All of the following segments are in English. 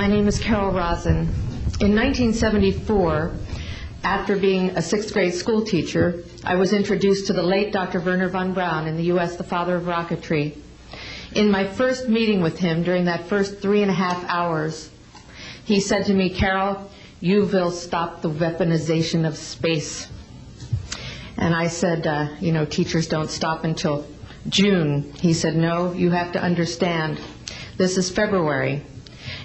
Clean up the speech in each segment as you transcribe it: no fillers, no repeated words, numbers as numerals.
My name is Carol Rosen. In 1974, after being a sixth grade school teacher, I was introduced to the late Dr. Wernher von Braun in the U.S., the father of rocketry. In my first meeting with him, during that first 3.5 hours, he said to me, Carol, you will stop the weaponization of space. And I said, teachers don't stop until June. He said, no, you have to understand, this is February,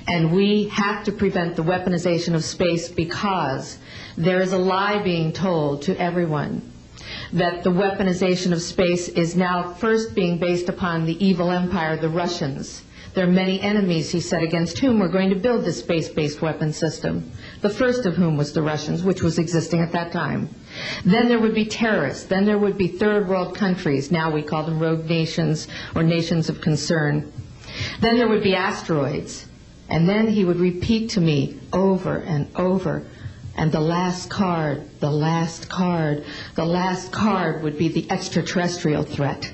and we have to prevent the weaponization of space because there is a lie being told to everyone that the weaponization of space is now first being based upon the evil empire, the Russians. There are many enemies, he said, against whom we're going to build this space-based weapon system, the first of whom was the Russians, which was existing at that time. Then there would be terrorists. Then there would be third world countries. Now we call them rogue nations or nations of concern. Then there would be asteroids. And then he would repeat to me over and over, and the last card, the last card, the last card would be the extraterrestrial threat.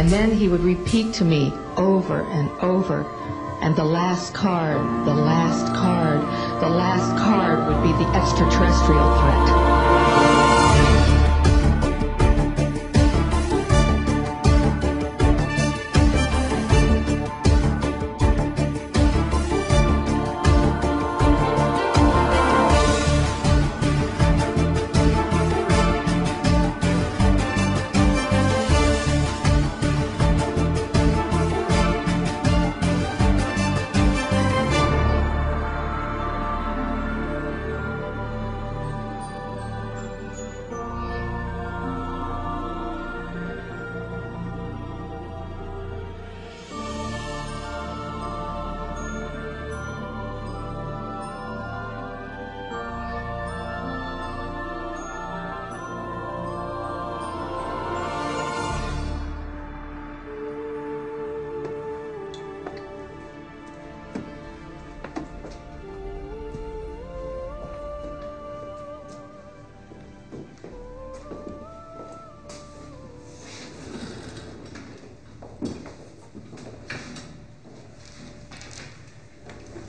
And then he would repeat to me over and over, and the last card, the last card, the last card would be the extraterrestrial threat.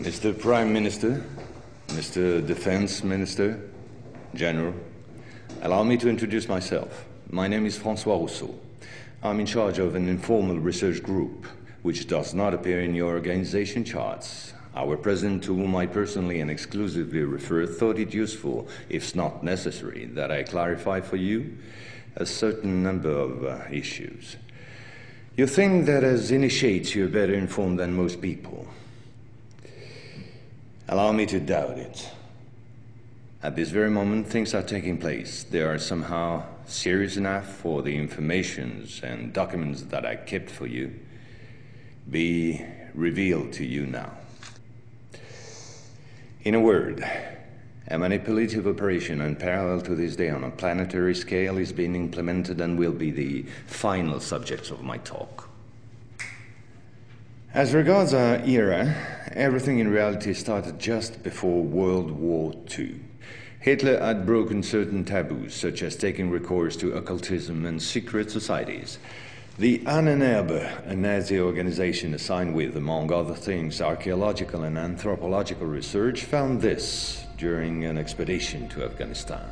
Mr. Prime Minister, Mr. Defense Minister, General, allow me to introduce myself. My name is François Rousseau. I'm in charge of an informal research group, which does not appear in your organization charts. Our president, to whom I personally and exclusively refer, thought it useful, if not necessary, that I clarify for you a certain number of issues. You think that as initiates you're better informed than most people. Allow me to doubt it. At this very moment, things are taking place. They are somehow serious enough for the informations and documents that I kept for you be revealed to you now. In a word, a manipulative operation unparalleled to this day on a planetary scale is being implemented and will be the final subject of my talk. As regards our era, everything in reality started just before World War II. Hitler had broken certain taboos, such as taking recourse to occultism and secret societies. The Ahnenerbe, a Nazi organization assigned with, among other things, archaeological and anthropological research, found this during an expedition to Afghanistan.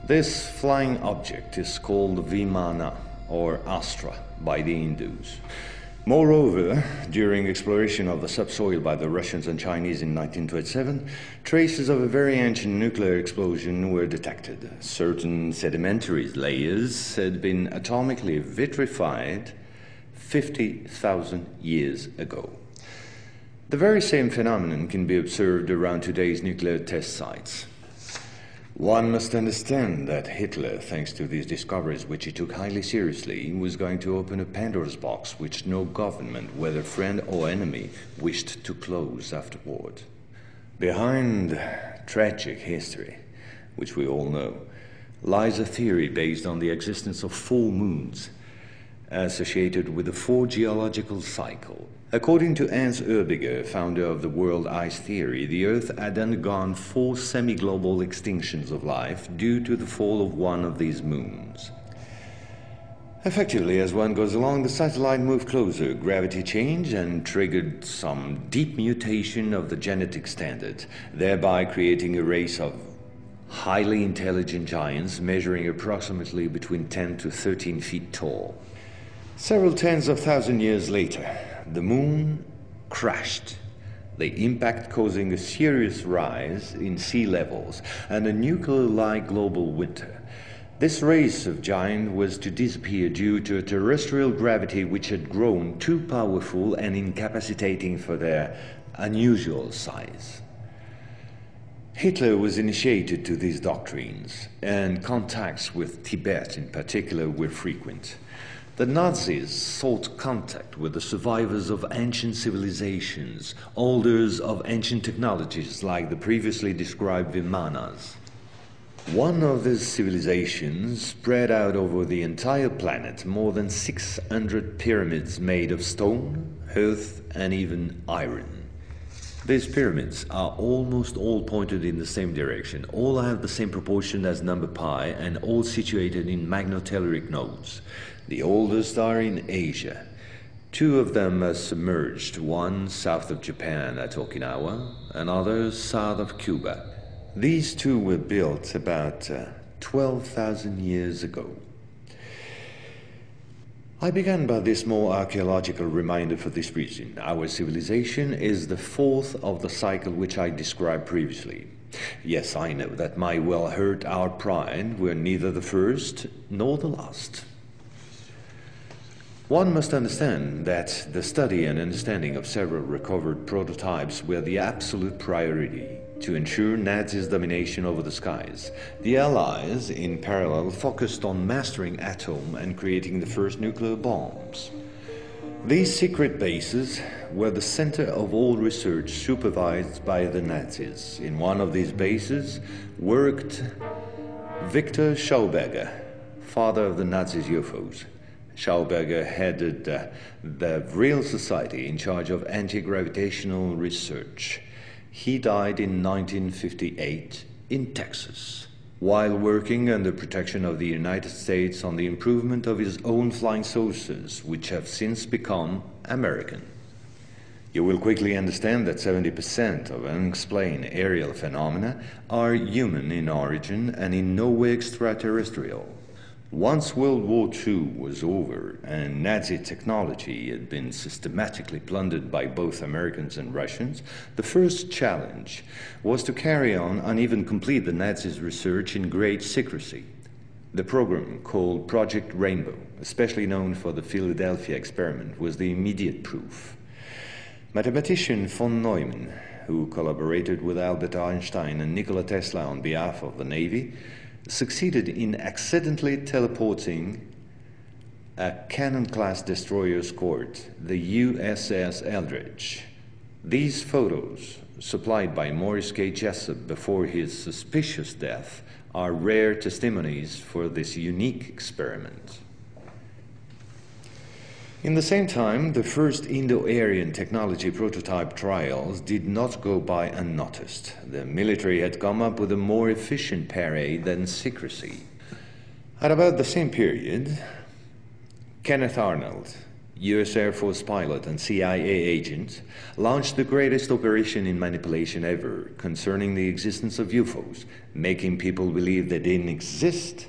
This flying object is called Vimana, or Astra, by the Hindus. Moreover, during exploration of the subsoil by the Russians and Chinese in 1927, traces of a very ancient nuclear explosion were detected. Certain sedimentary layers had been atomically vitrified 50,000 years ago. The very same phenomenon can be observed around today's nuclear test sites. One must understand that Hitler, thanks to these discoveries which he took highly seriously, was going to open a Pandora's box which no government, whether friend or enemy, wished to close afterward. Behind tragic history, which we all know, lies a theory based on the existence of full moons associated with the four geological cycle. According to Hans Erbiger, founder of the world ice theory, the Earth had undergone 4 semi-global extinctions of life due to the fall of one of these moons. Effectively, as one goes along, the satellite moved closer, gravity changed and triggered some deep mutation of the genetic standard, thereby creating a race of highly intelligent giants measuring approximately between 10 to 13 feet tall. Several tens of thousands years later, the moon crashed, the impact causing a serious rise in sea levels and a nuclear-like global winter. This race of giants was to disappear due to a terrestrial gravity which had grown too powerful and incapacitating for their unusual size. Hitler was initiated to these doctrines, and contacts with Tibet in particular were frequent. The Nazis sought contact with the survivors of ancient civilizations, holders of ancient technologies like the previously described Vimanas. One of these civilizations spread out over the entire planet more than 600 pyramids made of stone, earth, and even iron. These pyramids are almost all pointed in the same direction, all have the same proportion as number pi, and all situated in magnetotelluric nodes. The oldest are in Asia. Two of them are submerged, one south of Japan at Okinawa, another south of Cuba. These two were built about 12,000 years ago. I began by this more archaeological reminder for this reason. Our civilization is the fourth of the cycle which I described previously. Yes, I know that might well hurt our pride. We're neither the first nor the last. One must understand that the study and understanding of several recovered prototypes were the absolute priority to ensure Nazis' domination over the skies. The Allies, in parallel, focused on mastering atom and creating the first nuclear bombs. These secret bases were the center of all research supervised by the Nazis. In one of these bases worked Victor Schauberger, father of the Nazis' UFOs. Schauberger headed the Real Society in charge of anti-gravitational research. He died in 1958 in Texas, while working under protection of the United States on the improvement of his own flying saucers, which have since become American. You will quickly understand that 70% of unexplained aerial phenomena are human in origin and in no way extraterrestrial. Once World War II was over and Nazi technology had been systematically plundered by both Americans and Russians, the first challenge was to carry on and even complete the Nazis' research in great secrecy. The program, called Project Rainbow, especially known for the Philadelphia experiment, was the immediate proof. Mathematician von Neumann, who collaborated with Albert Einstein and Nikola Tesla on behalf of the Navy, succeeded in accidentally teleporting a Cannon-class destroyer escort, the USS Eldridge. These photos, supplied by Morris K. Jessup before his suspicious death, are rare testimonies for this unique experiment. In the same time, the first Indo-Aryan technology prototype trials did not go by unnoticed. The military had come up with a more efficient parade than secrecy. At about the same period, Kenneth Arnold, U.S. Air Force pilot and CIA agent, launched the greatest operation in manipulation ever concerning the existence of UFOs. Making people believe they didn't exist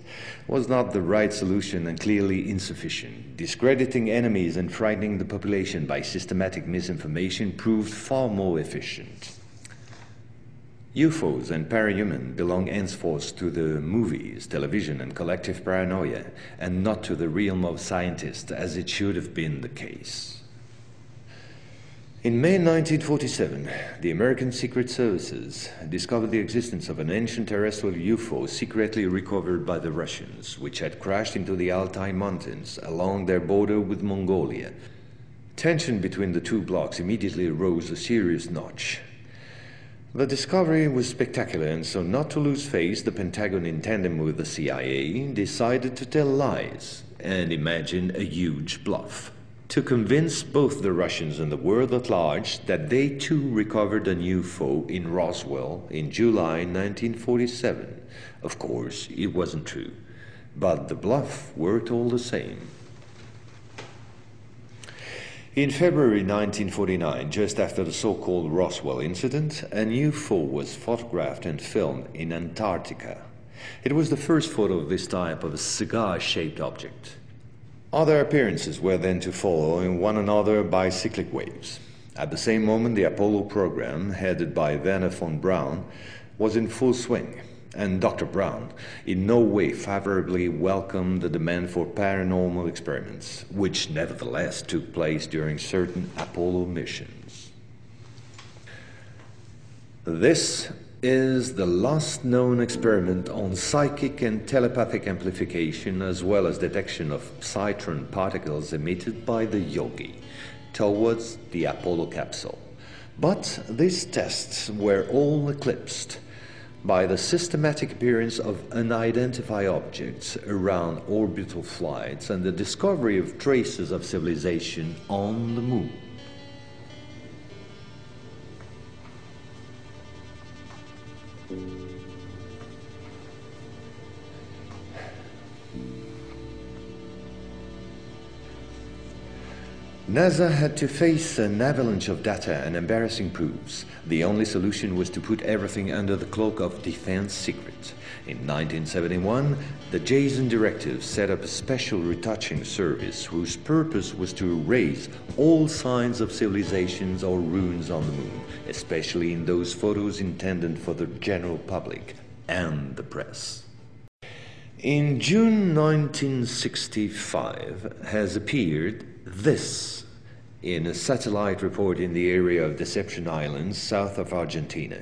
was not the right solution and clearly insufficient. Discrediting enemies and frightening the population by systematic misinformation proved far more efficient. UFOs and parahuman belong henceforth to the movies, television, and collective paranoia, and not to the realm of scientists, as it should have been the case. In May 1947, the American Secret Services discovered the existence of an ancient terrestrial UFO secretly recovered by the Russians, which had crashed into the Altai Mountains along their border with Mongolia. Tension between the two blocs immediately rose a serious notch. The discovery was spectacular, and so not to lose face, the Pentagon, in tandem with the CIA, decided to tell lies and imagine a huge bluff to convince both the Russians and the world at large that they too recovered a UFO in Roswell in July 1947. Of course, it wasn't true, but the bluff worked all the same. In February 1949, just after the so-called Roswell incident, a UFO was photographed and filmed in Antarctica. It was the first photo of this type of a cigar-shaped object. Other appearances were then to follow in one another by cyclic waves. At the same moment, the Apollo program, headed by Wernher von Braun, was in full swing, and Dr. Braun in no way favorably welcomed the demand for paranormal experiments, which nevertheless took place during certain Apollo missions. This is the last known experiment on psychic and telepathic amplification, as well as detection of psytron particles emitted by the yogi towards the Apollo capsule. But these tests were all eclipsed by the systematic appearance of unidentified objects around orbital flights and the discovery of traces of civilization on the moon. NASA had to face an avalanche of data and embarrassing proofs. The only solution was to put everything under the cloak of defense secret. In 1971, the Jason Directive set up a special retouching service whose purpose was to erase all signs of civilizations or ruins on the moon, especially in those photos intended for the general public and the press. In June 1965 has appeared this in a satellite report in the area of Deception Islands, south of Argentina.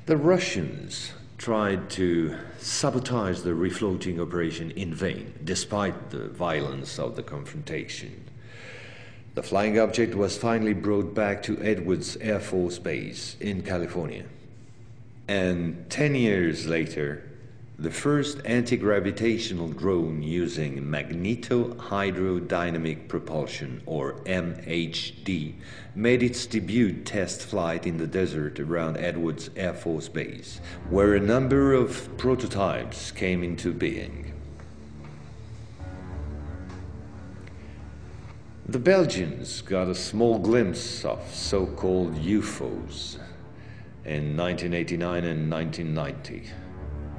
The Russians tried to sabotage the refloating operation in vain, despite the violence of the confrontation. The flying object was finally brought back to Edwards Air Force Base in California. And 10 years later, the first anti-gravitational drone using magneto-hydrodynamic propulsion, or MHD, made its debut test flight in the desert around Edwards Air Force Base, where a number of prototypes came into being. The Belgians got a small glimpse of so-called UFOs in 1989 and 1990.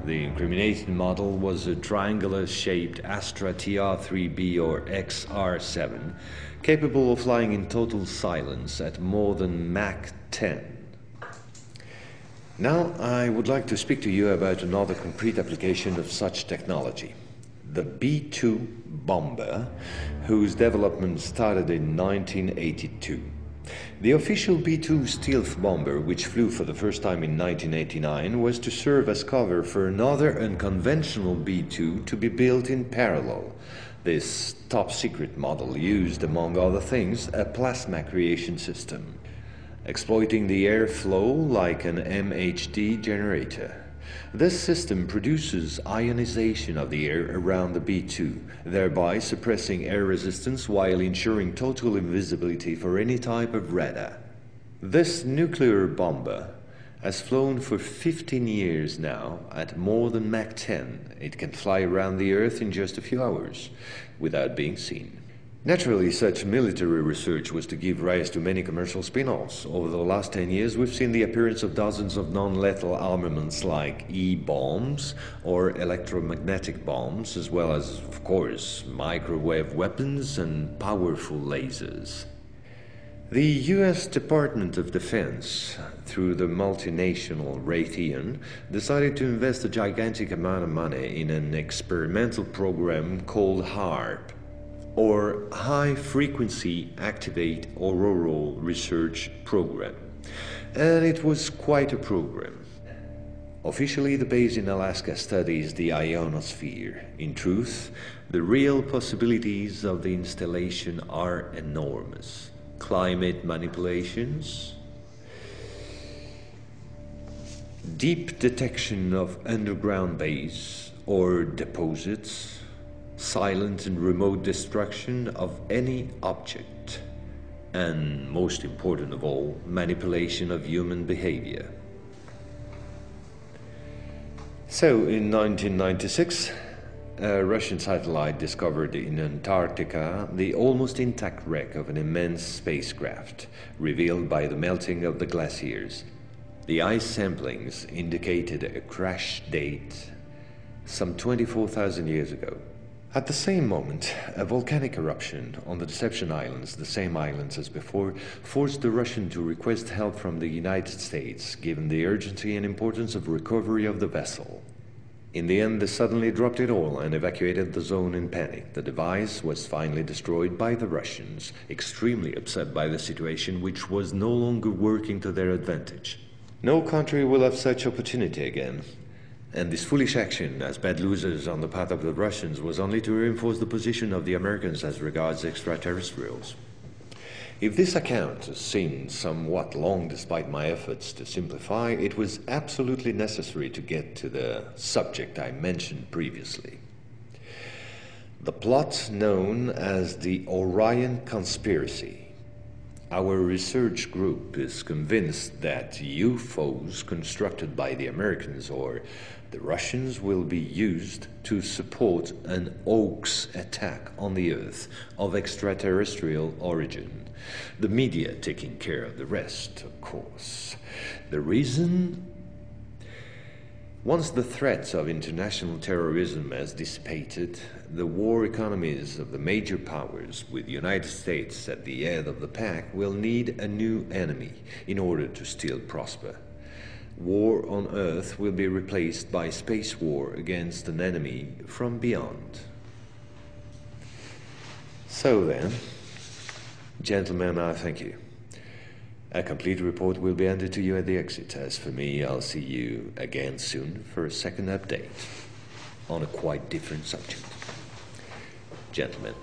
The incriminated model was a triangular-shaped Astra TR-3B or XR-7, capable of flying in total silence at more than Mach 10. Now I would like to speak to you about another concrete application of such technology, the B-2 bomber, whose development started in 1982. The official B-2 stealth bomber, which flew for the first time in 1989, was to serve as cover for another unconventional B-2 to be built in parallel. This top-secret model used, among other things, a plasma creation system, exploiting the airflow like an MHD generator. This system produces ionization of the air around the B-2, thereby suppressing air resistance while ensuring total invisibility for any type of radar. This nuclear bomber has flown for 15 years now at more than Mach 10. It can fly around the Earth in just a few hours without being seen. Naturally, such military research was to give rise to many commercial spin-offs. Over the last 10 years, we've seen the appearance of dozens of non-lethal armaments like E-bombs or electromagnetic bombs, as well as, of course, microwave weapons and powerful lasers. The U.S. Department of Defense, through the multinational Raytheon, decided to invest a gigantic amount of money in an experimental program called HAARP, or High Frequency Activate Auroral Research Program. And it was quite a program. Officially, the base in Alaska studies the ionosphere. In truth, the real possibilities of the installation are enormous. Climate manipulations, deep detection of underground base or deposits, silent and remote destruction of any object, and most important of all, manipulation of human behavior. So in 1996, a Russian satellite discovered in Antarctica the almost intact wreck of an immense spacecraft, revealed by the melting of the glaciers. The ice samplings indicated a crash date some 24,000 years ago. At the same moment, a volcanic eruption on the Deception Islands, the same islands as before, forced the Russian to request help from the United States, given the urgency and importance of recovery of the vessel. In the end, they suddenly dropped it all and evacuated the zone in panic. The device was finally destroyed by the Russians, extremely upset by the situation, which was no longer working to their advantage. No country will have such opportunity again. And this foolish action, as bad losers on the part of the Russians, was only to reinforce the position of the Americans as regards extraterrestrials. If this account seemed somewhat long despite my efforts to simplify, it was absolutely necessary to get to the subject I mentioned previously. The plot known as the Orion Conspiracy. Our research group is convinced that UFOs constructed by the Americans or the Russians will be used to support an hoax attack on the Earth of extraterrestrial origin. The media taking care of the rest, of course. The reason? Once the threats of international terrorism has dissipated, the war economies of the major powers, with the United States at the head of the pack, will need a new enemy in order to still prosper. War on Earth will be replaced by space war against an enemy from beyond. So then, gentlemen, I thank you. A complete report will be handed to you at the exit. As for me, I'll see you again soon for a second update on a quite different subject. Gentlemen.